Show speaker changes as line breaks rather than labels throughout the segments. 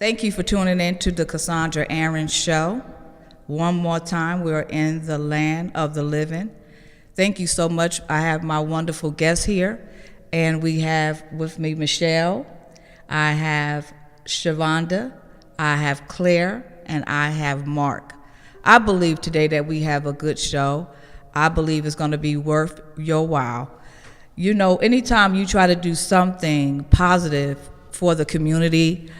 Thank you for tuning in to the Cassandra Aaron Show. One more time, we're in the land of the living. Thank you so much. I have my wonderful guests here, and we have with me Michelle, I have Shavonda, I have Claire, and I have Mark. I believe today that we have a good show. I believe it's going to be worth your while. You know, anytime you try to do something positive for the community,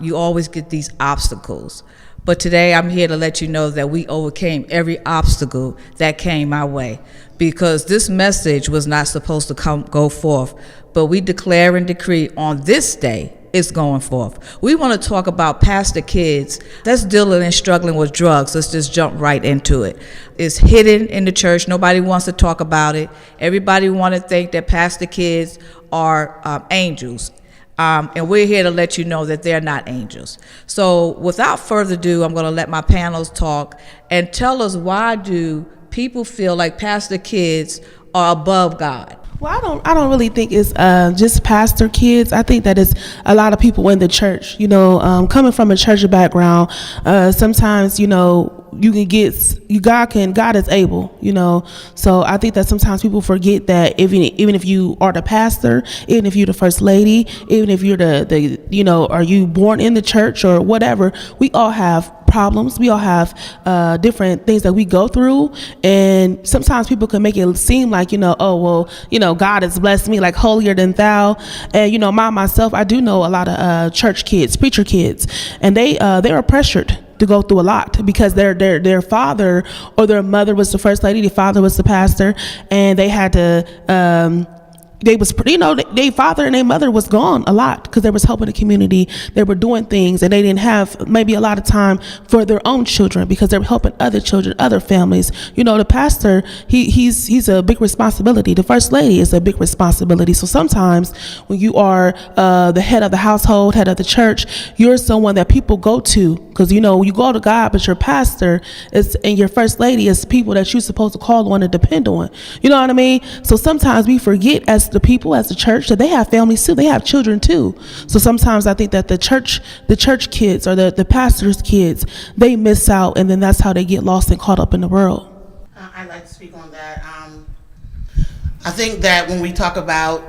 you always get these obstacles. But today I'm here to let you know that we overcame every obstacle that came my way, because this message was not supposed to go forth, but we declare and decree on this day it's going forth. We want to talk about pastor kids that's dealing and struggling with drugs. Let's just jump right into it. It's hidden in the church. Nobody wants to talk about it. Everybody want to think that pastor kids are angels. And we're here to let you know that they're not angels. So without further ado, I'm going to let my panels talk and tell us, why do people feel like pastor kids are above God?
Well, I don't really think it's just pastor kids. I think that it's a lot of people in the church. You know, coming from a church background, sometimes, you know, God is able, you know. So I think that sometimes people forget that even if you are the pastor, even if you're the first lady, even if you're the you know, are you born in the church or whatever, we all have problems. We all have different things that we go through, and sometimes people can make it seem like, you know, oh well, you know, God has blessed me like holier than thou. And you know, myself, I do know a lot of church kids, preacher kids, and they are pressured to go through a lot because their father or their mother was the first lady, their father was the pastor, and they had to their father and their mother was gone a lot because they was helping the community. They were doing things, and they didn't have maybe a lot of time for their own children because they were helping other children, other families. You know, the pastor, he's a big responsibility. The first lady is a big responsibility. So sometimes when you are the head of the household, head of the church, you're someone that people go to, because you know, you go to God, but your pastor and your first lady is people that you're supposed to call on and depend on. You know what I mean? So sometimes we forget, as the people, as the church, that they have families too. They have children too. So sometimes I think that the church kids or the pastor's kids, they miss out, and then that's how they get lost and caught up in the world.
I'd like to speak on that. I think that when we talk about,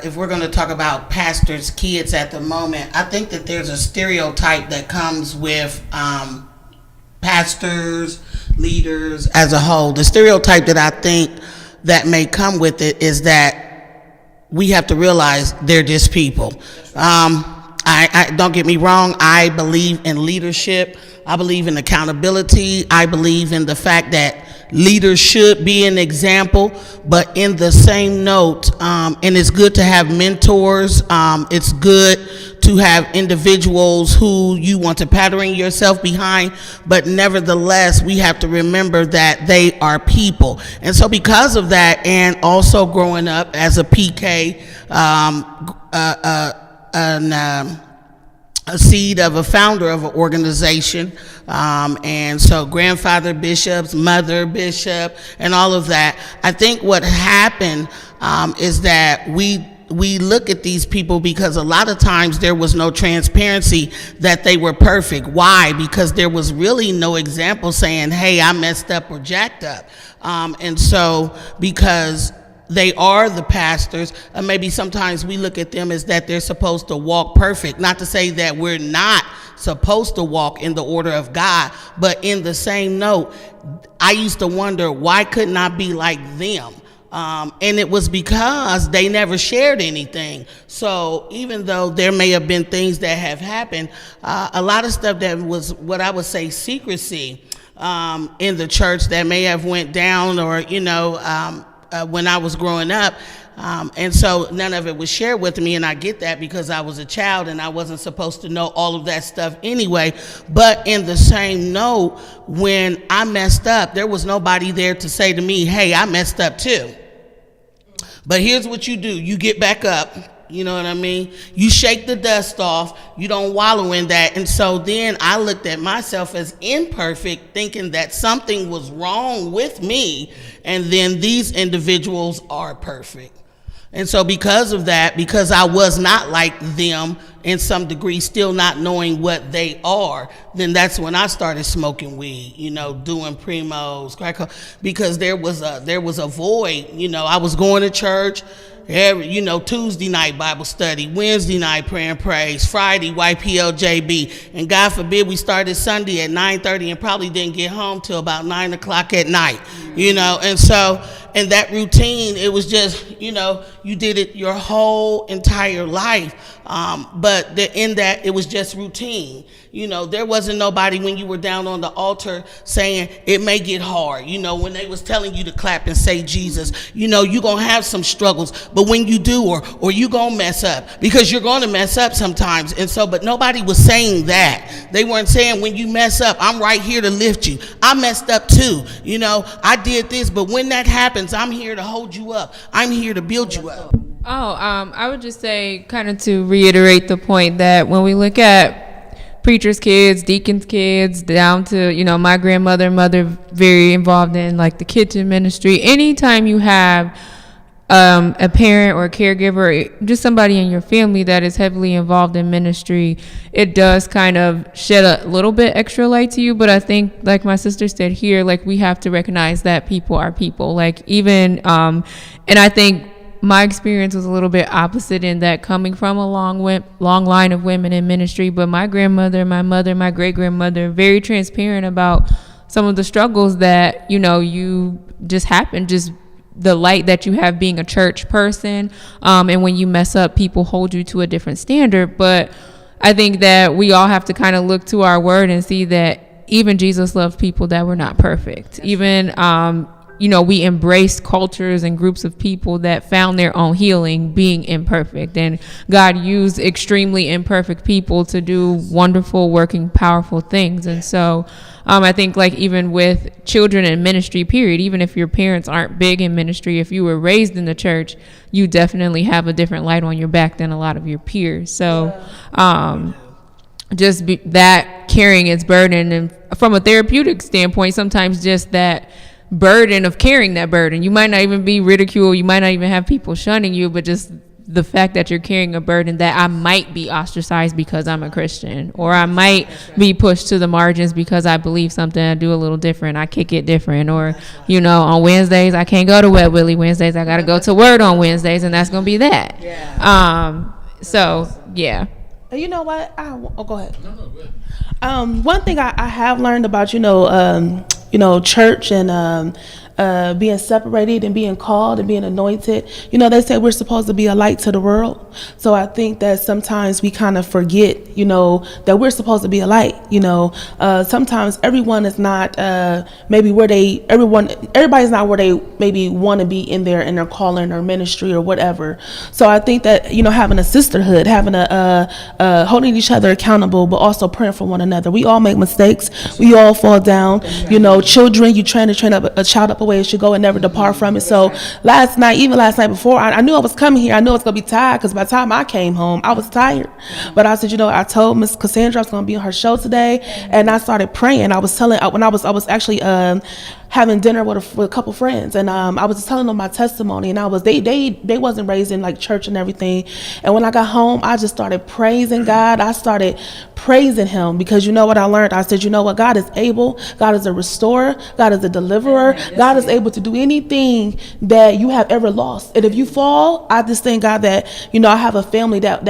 if we're going to talk about pastors' kids at the moment, I think that there's a stereotype that comes with pastors, leaders as a whole. The stereotype that I think that may come with it is that we have to realize they're just people. I don't get me wrong, I believe in leadership. I believe in accountability. I believe in the fact that leaders should be an example, but in the same note, and it's good to have mentors. It's good to have individuals who you want to pattern yourself behind, but nevertheless, we have to remember that they are people. And so because of that, and also growing up as a PK, a seed of a founder of an organization, and so grandfather bishops, mother bishop, and all of that. I think what happened is that we look at these people because a lot of times there was no transparency that they were perfect. Why? Because there was really no example saying, hey, I messed up or jacked up. And so because they are the pastors, maybe sometimes we look at them as that they're supposed to walk perfect. Not to say that we're not supposed to walk in the order of God, but in the same note, I used to wonder, why couldn't I be like them? And it was because they never shared anything. So even though there may have been things that have happened, a lot of stuff that was what I would say secrecy in the church that may have went down, or, you know, when I was growing up. And so none of it was shared with me, and I get that because I was a child and I wasn't supposed to know all of that stuff anyway. But in the same note, when I messed up, there was nobody there to say to me, hey, I messed up too. But here's what you do. You get back up. You know what I mean? You shake the dust off. You don't wallow in that. And so then I looked at myself as imperfect, thinking that something was wrong with me. And then these individuals are perfect. And so because of that, because I was not like them, in some degree, still not knowing what they are, then that's when I started smoking weed, doing primos, crack, because there was a void. I was going to church Tuesday night Bible study, Wednesday night prayer and praise, Friday YPLJB, and God forbid we started Sunday at 9:30 and probably didn't get home till about 9 o'clock at night, and so in that routine, it was just, you did it your whole entire life, but in that, it was just routine. There wasn't nobody when you were down on the altar saying it may get hard, when they was telling you to clap and say Jesus, you're gonna have some struggles, but when you do, or you gonna mess up, because you're gonna mess up sometimes, and so, but nobody was saying that. They weren't saying when you mess up, I'm right here to lift you. I messed up too, I did this, but when that happens, I'm here to hold you up. I'm here to build you up.
I would just say, kind of to reiterate the point, that when we look at preachers' kids, deacons' kids, down to, my mother, very involved in like the kitchen ministry. Anytime you have a parent or a caregiver, just somebody in your family that is heavily involved in ministry, it does kind of shed a little bit extra light to you. But I think, like my sister said here, like, we have to recognize that people are people. Like, even, and I think my experience was a little bit opposite in that, coming from a long line of women in ministry. But my grandmother, my mother, my great-grandmother, very transparent about some of the struggles that, you just happen, just the light that you have being a church person. And when you mess up, people hold you to a different standard. But I think that we all have to kind of look to our word and see that even Jesus loved people that were not perfect. Even, we embrace cultures and groups of people that found their own healing being imperfect. And God used extremely imperfect people to do wonderful, working, powerful things. And so I think, like, even with children in ministry, period, even if your parents aren't big in ministry, if you were raised in the church, you definitely have a different light on your back than a lot of your peers. So that carrying its burden, and from a therapeutic standpoint, sometimes just that burden of carrying that burden. You might not even be ridiculed, you might not even have people shunning you, but just the fact that you're carrying a burden that I might be ostracized because I'm a Christian, or I might be pushed to the margins because I believe something, I do a little different, I kick it different, or, on Wednesdays, I can't go to Wet Willie Wednesdays, I got to go to Word on Wednesdays, and that's going to be that. So, yeah.
You know what? Go ahead. One thing I have learned about, church and being separated and being called and being anointed. They say we're supposed to be a light to the world. So I think that sometimes we kind of forget, that we're supposed to be a light. Sometimes everyone is not maybe where everybody's not where they maybe want to be in their calling or ministry or whatever. So I think that, having a sisterhood, having holding each other accountable, but also praying for one another. We all make mistakes. We all fall down. Children, you train up a child up a way it should go and never depart from it. So last night before, I knew I was coming here. I knew I was going to be tired, because by the time I came home, I was tired. But I said, I told Miss Cassandra I was going to be on her show today, and I started praying. I was telling, when I was actually having dinner with a couple friends, and I was just telling them my testimony, and they wasn't raised in like church and everything. And when I got home, I just started praising God. I started praising Him, because what I learned? I said, what? God is able. God is a restorer. God is a deliverer. God is able to do anything that you have ever lost. And if you fall, I just thank God that I have a family that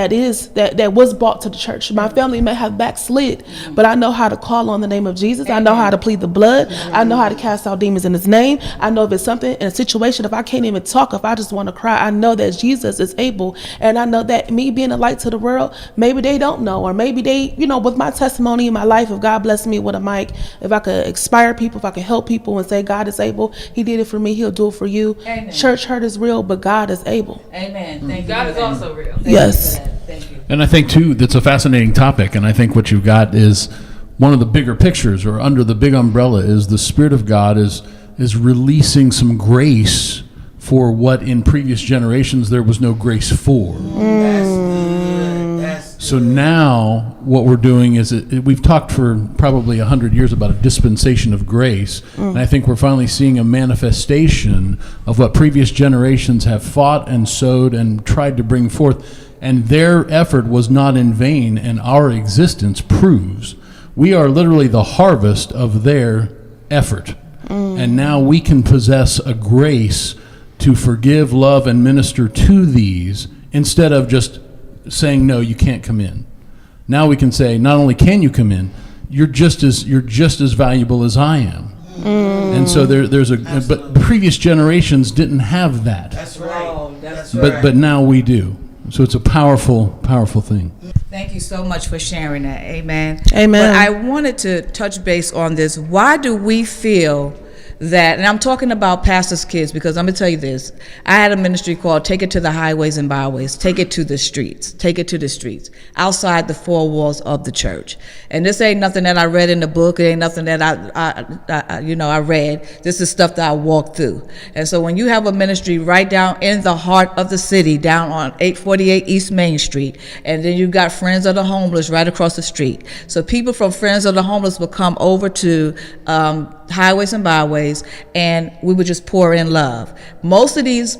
was brought to the church. My family may have backslid, but I know how to call on the name of Jesus. I know how to plead the blood. I know how to cast out demons in His name. I know if it's something in a situation, if I can't even talk, if I just want to cry, I know that Jesus is able. And I know that me being a light to the world, maybe they don't know, or maybe they, with my testimony in my life, if God blessed me with a mic, if I could inspire people, if I could help people and say God is able, He did it for me, He'll do it for you.
Amen.
Church hurt is real, but God is able.
Amen. Thank you.
God is also real.
Yes.
Thank you.
And I think, too, that's a fascinating topic. And I think what you've got is one of the bigger pictures, or under the big umbrella, is the Spirit of God is releasing some grace for what in previous generations there was no grace for. So now what we're doing is we've talked for probably 100 years about a dispensation of grace, and I think we're finally seeing a manifestation of what previous generations have fought and sowed and tried to bring forth, and their effort was not in vain, and our existence proves we are literally the harvest of their effort. And now we can possess a grace to forgive, love, and minister to these instead of just saying, no, you can't come in. Now we can say, not only can you come in, you're just as valuable as I am. And so there's but previous generations didn't have that.
That's right. That's
But now we do. So it's a powerful thing.
Thank you so much for sharing that. Amen.
Amen.
But I wanted to touch base on this. Why do we feel that, and I'm talking about pastors' kids, because I'm going to tell you this. I had a ministry called Take It to the Highways and Byways, Take It to the Streets, Take It to the Streets, outside the four walls of the church. And this ain't nothing that I read in the book. It ain't nothing that I read. This is stuff that I walked through. And so when you have a ministry right down in the heart of the city, down on 848 East Main Street, and then you've got Friends of the Homeless right across the street. So people from Friends of the Homeless would come over to Highways and Byways, and we would just pour in love. Most of these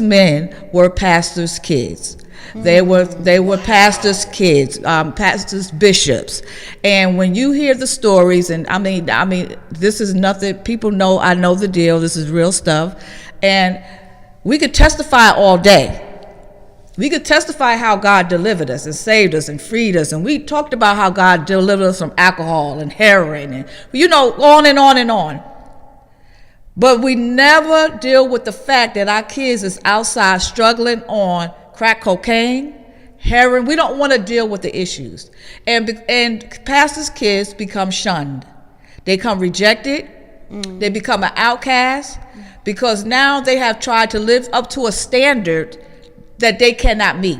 men were pastors' kids. They were pastors' kids, pastors' bishops. And when you hear the stories, and I mean, this is nothing. People know, I know the deal. This is real stuff, and we could testify all day. We could testify how God delivered us and saved us and freed us. And we talked about how God delivered us from alcohol and heroin and, on and on and on. But we never deal with the fact that our kids is outside struggling on crack cocaine, heroin. We don't want to deal with the issues. And pastors' kids become shunned. They become rejected. They become an outcast because now they have tried to live up to a standard that they cannot meet.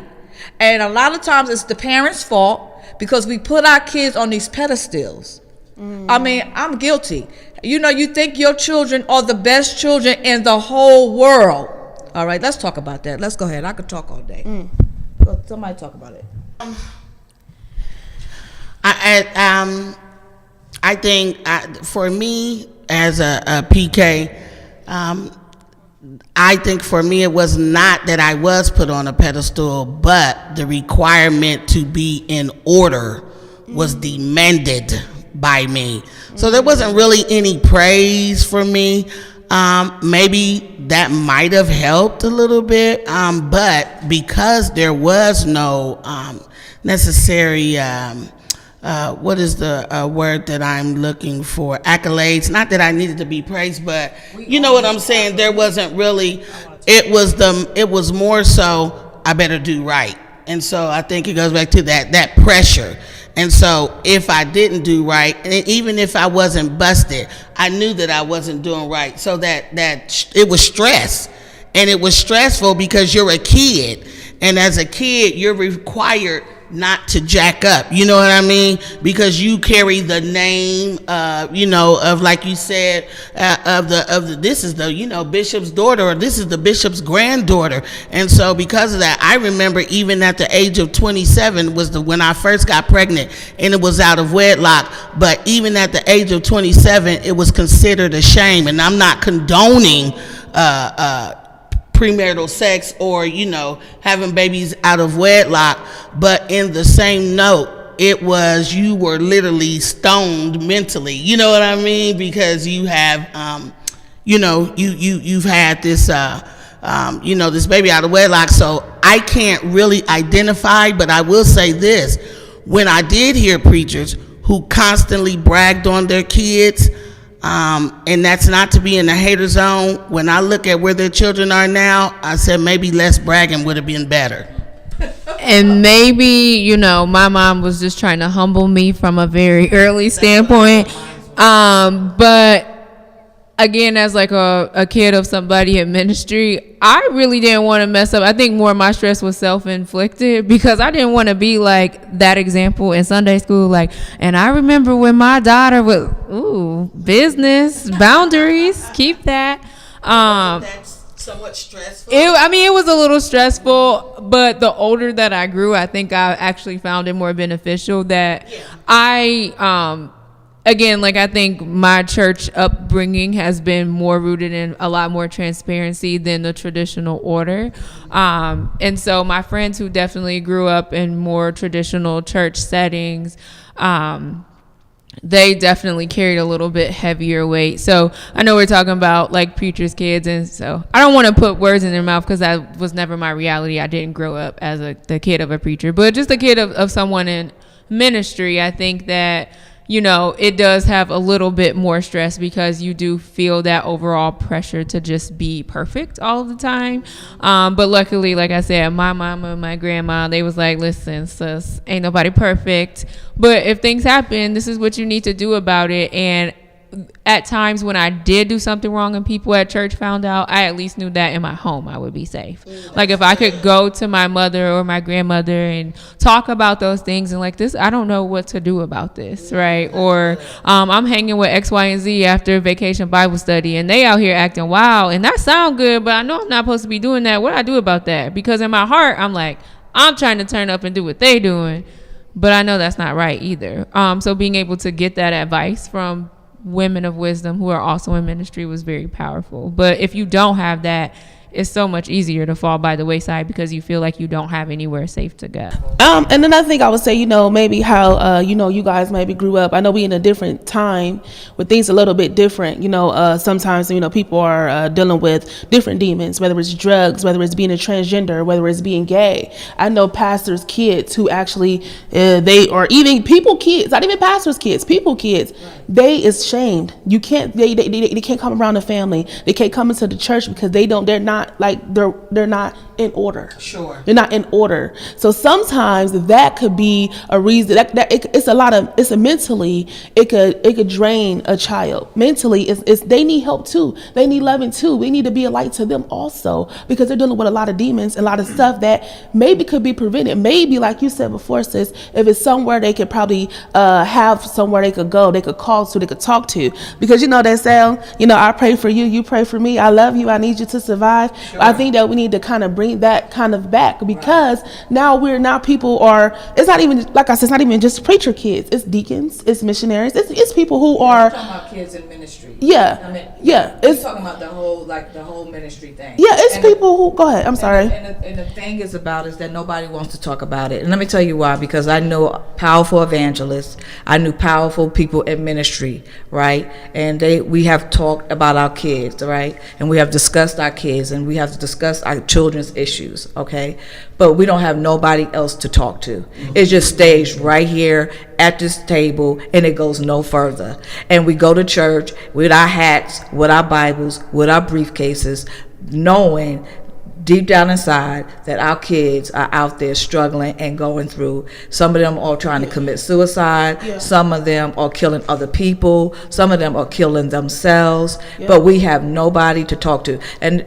And a lot of times it's the parents' fault because we put our kids on these pedestals. I mean, I'm guilty. You think your children are the best children in the whole world. All right, let's talk about that. Let's go ahead. I could talk all day. Somebody talk about it.
I think for me as a PK, I think for me it was not that I was put on a pedestal, but the requirement to be in order was demanded by me. So there wasn't really any praise for me. Maybe that might have helped a little bit, but because there was no necessary what is the word that I'm looking for? Accolades. Not that I needed to be praised, but you know what I'm saying. There wasn't really. It was more so I better do right, and so I think it goes back to that pressure. And so if I didn't do right, and even if I wasn't busted, I knew that I wasn't doing right. So that it was stress, and it was stressful because you're a kid, and as a kid you're required not to jack up, you know what I mean? Because you carry the name, of, like you said, of the this is the, bishop's daughter, or this is the bishop's granddaughter. And so because of that, I remember even at the age of 27 was when I first got pregnant, and it was out of wedlock. But even at the age of 27, it was considered a shame. And I'm not condoning premarital sex or having babies out of wedlock, but in the same note, you were literally stoned mentally, you know what I mean, because you have you've had this this baby out of wedlock. So I can't really identify, but I will say this: when I did hear preachers who constantly bragged on their kids, and that's not to be in the hater zone. When I look at where their children are now, I said maybe less bragging would have been better.
And maybe, my mom was just trying to humble me from a very early standpoint. But again, as like a kid of somebody in ministry, I really didn't want to mess up. I think more of my stress was self-inflicted because I didn't want to be like that example in Sunday school. Like, and I remember when my daughter was, business, boundaries, keep that.
Somewhat stressful.
It was a little stressful, but the older that I grew, I think I actually found it more beneficial that again, like I think my church upbringing has been more rooted in a lot more transparency than the traditional order. And so my friends who definitely grew up in more traditional church settings, they definitely carried a little bit heavier weight. So I know we're talking about like preachers' kids, and so I don't want to put words in their mouth because that was never my reality. I didn't grow up as the kid of a preacher, but just a kid of someone in ministry. I think that, you know, it does have a little bit more stress because you do feel that overall pressure to just be perfect all the time. But luckily, like I said, my mama and my grandma, they was like, listen, sis, ain't nobody perfect. But if things happen, this is what you need to do about it. And at times when I did do something wrong and people at church found out, I at least knew that in my home I would be safe. Like if I could go to my mother or my grandmother and talk about those things and like this, I don't know what to do about this, right? Or I'm hanging with X, Y, and Z after vacation Bible study and they out here acting wild and that sound good, but I know I'm not supposed to be doing that. What do I do about that? Because in my heart, I'm like, I'm trying to turn up and do what they doing, but I know that's not right either. So being able to get that advice from women of wisdom who are also in ministry was very powerful. But if you don't have that, it's so much easier to fall by the wayside because you feel like you don't have anywhere safe to go.
And another thing I would say, you know, maybe how, you know, you guys maybe grew up. I know we in a different time with things a little bit different. You know, sometimes, you know, people are dealing with different demons, whether it's drugs, whether it's being a transgender, whether it's being gay. I know pastors' kids who actually, they or even people kids, not even pastors' kids, people kids, they is shamed. You can't, they can't come around the family. They can't come into the church because they're not in order.
Sure.
They're not in order. So sometimes that could be a reason it's mentally, it could drain a child. Mentally, it's they need help too. They need loving too. We need to be a light to them also because they're dealing with a lot of demons and a lot of stuff that maybe could be prevented. Maybe, like you said before, sis, if it's somewhere they could probably have somewhere they could go, they could call to, they could talk to. Because you know that sound, you know, I pray for you, you pray for me, I love you, I need you to survive. Sure. I think that we need to kind of bring that kind of back because now people are, it's not even, like I said, it's not even just preacher kids, it's deacons, it's missionaries, it's people who are
talking about kids in ministry.
Yeah.
I mean,
it's
talking about the whole ministry thing.
Yeah, it's people who go ahead. I'm sorry.
And the thing is that nobody wants to talk about it. And let me tell you why. Because I know powerful evangelists. I knew powerful people in ministry, right? And we have talked about our kids, right? And we have discussed our kids, and we have discussed our children's issues, okay? But we don't have nobody else to talk to. It just stays right here at this table, and it goes no further. And we go to church with our hats, with our Bibles, with our briefcases, knowing deep down inside that our kids are out there struggling and going through. Some of them are trying to commit suicide. Yeah. Some of them are killing other people. Some of them are killing themselves. Yeah. But we have nobody to talk to. And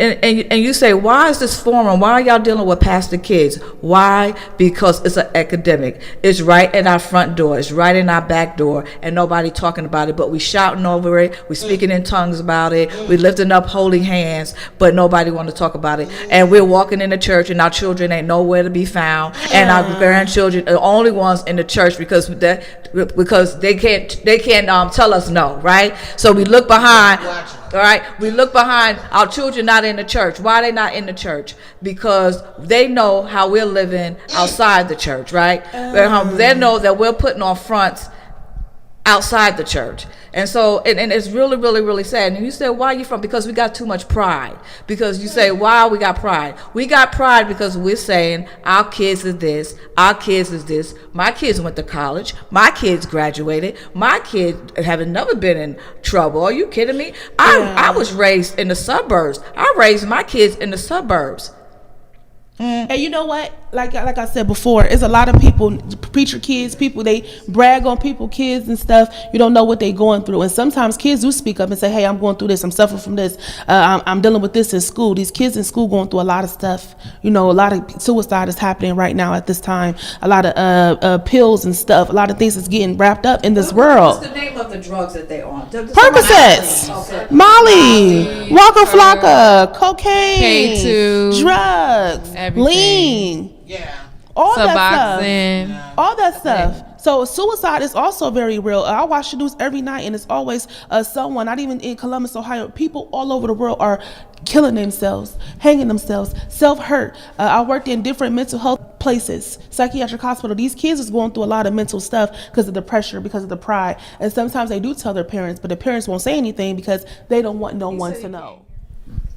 you say, why is this forum? Why are y'all dealing with pastor kids? Why? Because it's an epidemic. It's right in our front door. It's right in our back door. And nobody talking about it. But we shouting over it. We speaking in tongues about it. We lifting up holy hands. But nobody want to talk about it. And we're walking in the church and our children ain't nowhere to be found, and our grandchildren are the only ones in the church because they can't tell us no, right? So we look behind. All right, we look behind our children not in the church. Why are they not in the church? Because they know how we're living outside the church, right? They know that we're putting on fronts outside the church. And so, and it's really, really, really sad. And you say, why are you from? Because we got too much pride. Because you say, why we got pride? We got pride because we're saying our kids is this, our kids is this. My kids went to college. My kids graduated. My kids have never been in trouble. Are you kidding me? I was raised in the suburbs. I raised my kids in the suburbs.
And you know what? Like I said before, it's a lot of people, preacher kids, people, they brag on people, kids and stuff. You don't know what they're going through. And sometimes kids do speak up and say, hey, I'm going through this. I'm suffering from this. I'm dealing with this in school. These kids in school going through a lot of stuff. You know, a lot of suicide is happening right now at this time. A lot of pills and stuff. A lot of things is getting wrapped up in this world.
What's the name of the drugs that they're on?
Percocets, Molly, Waka Flocka, cocaine,
K2,
drugs,
everything.
lean,
Yeah.
all that stuff.
Suboxone.
All that stuff. So suicide is also very real. I watch the news every night, and it's always someone, not even in Columbus, Ohio, people all over the world are killing themselves, hanging themselves, self-hurt. I worked in different mental health places, psychiatric hospital. These kids is going through a lot of mental stuff because of the pressure, because of the pride. And sometimes they do tell their parents, but the parents won't say anything because they don't want no one to know.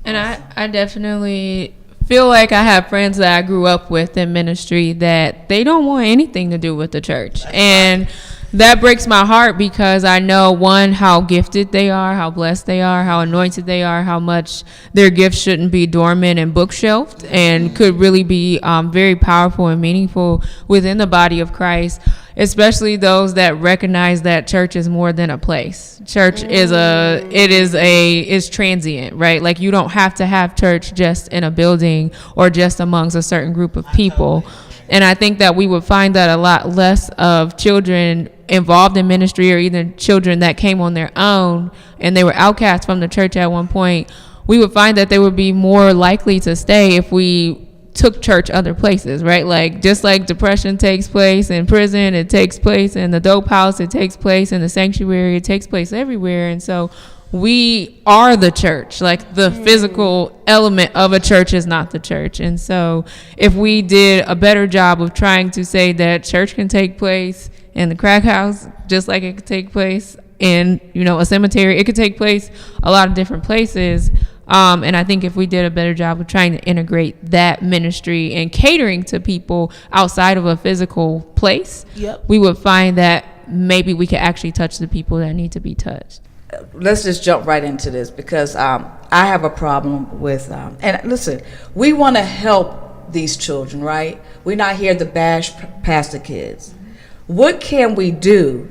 And I definitely feel like I have friends that I grew up with in ministry that they don't want anything to do with the church. And that breaks my heart because I know, one, how gifted they are, how blessed they are, how anointed they are, how much their gifts shouldn't be dormant and bookshelved and could really be very powerful and meaningful within the body of Christ, especially those that recognize that church is more than a place. Church is transient, right? Like, you don't have to have church just in a building or just amongst a certain group of people. And I think that we would find that a lot less of children involved in ministry, or even children that came on their own and they were outcast from the church at one point. We would find that they would be more likely to stay if we took church other places, right? Like, just like depression takes place in prison, it takes place in the dope house, it takes place in the sanctuary, it takes place everywhere. And so we are the church. Like, the physical element of a church is not the church. And so if we did a better job of trying to say that church can take place in the crack house, just like it could take place in, you know, a cemetery, it could take place a lot of different places. And I think if we did a better job of trying to integrate that ministry and catering to people outside of a physical place, we would find that maybe we could actually touch the people that need to be touched.
Let's just jump right into this because I have a problem with, and listen, we want to help these children, right? We're not here to bash past the kids. What can we do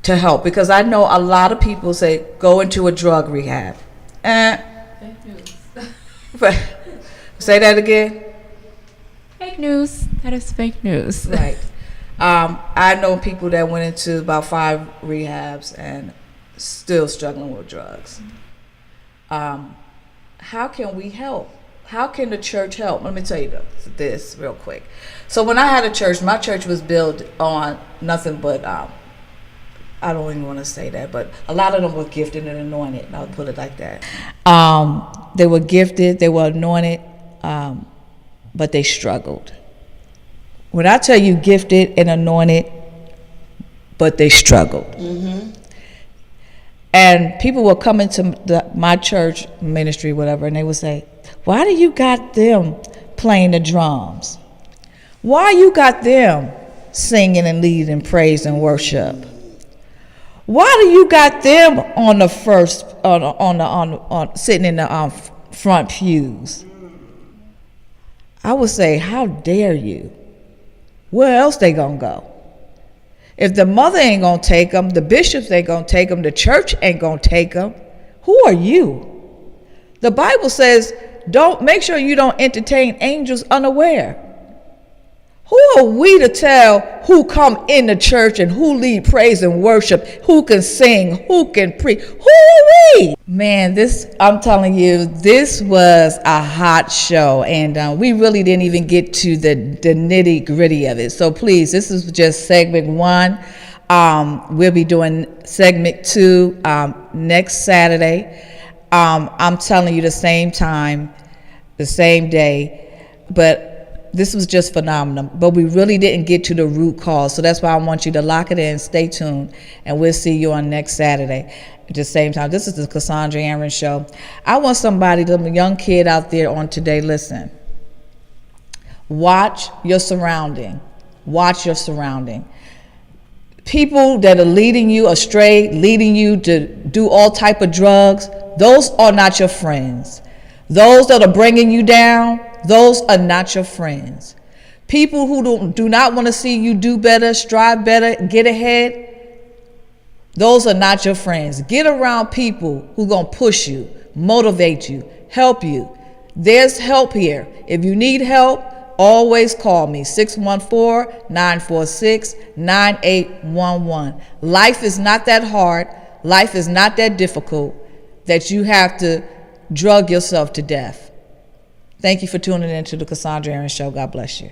to help? Because I know a lot of people say, go into a drug rehab.
Fake news.
Say that again?
Fake news. That is fake news.
Right. I know people that went into about 5 rehabs and still struggling with drugs. How can we help? How can the church help? Let me tell you this real quick. So when I had a church, my church was built on nothing but, I don't even want to say that, but a lot of them were gifted and anointed. I'll put it like that. They were gifted, they were anointed, but they struggled. When I tell you gifted and anointed, but they struggled. Mm-hmm. And people will come into my church ministry, whatever, and they would say, why do you got them playing the drums? Why you got them singing and leading praise and worship? Why do you got them on the first, on sitting in the front pews? I would say, how dare you? Where else they gonna go? If the mother ain't gonna take them, the bishops ain't gonna take them, the church ain't gonna take them, who are you? The Bible says, make sure you don't entertain angels unaware. Who are we to tell who come in the church and who lead praise and worship, who can sing, who can preach? Who are we? Man, I'm telling you, this was a hot show, and we really didn't even get to the nitty gritty of it. So please, this is just segment 1. We'll be doing segment 2 next Saturday. I'm telling you, the same time, the same day, but this was just phenomenal, but we really didn't get to the root cause. So that's why I want you to lock it in, stay tuned, and we'll see you on next Saturday at the same time. This is the Cassandra Aaron Show. I want somebody, the young kid out there on today, listen. Watch your surrounding. Watch your surrounding. People that are leading you astray, leading you to do all type of drugs, those are not your friends. Those that are bringing you down, those are not your friends. People who do not want to see you do better, strive better, get ahead, those are not your friends. Get around people who are going to push you, motivate you, help you. There's help here. If you need help, always call me, 614-946-9811. Life is not that hard. Life is not that difficult that you have to drug yourself to death. Thank you for tuning in to the Cassandra Aaron Show. God bless you.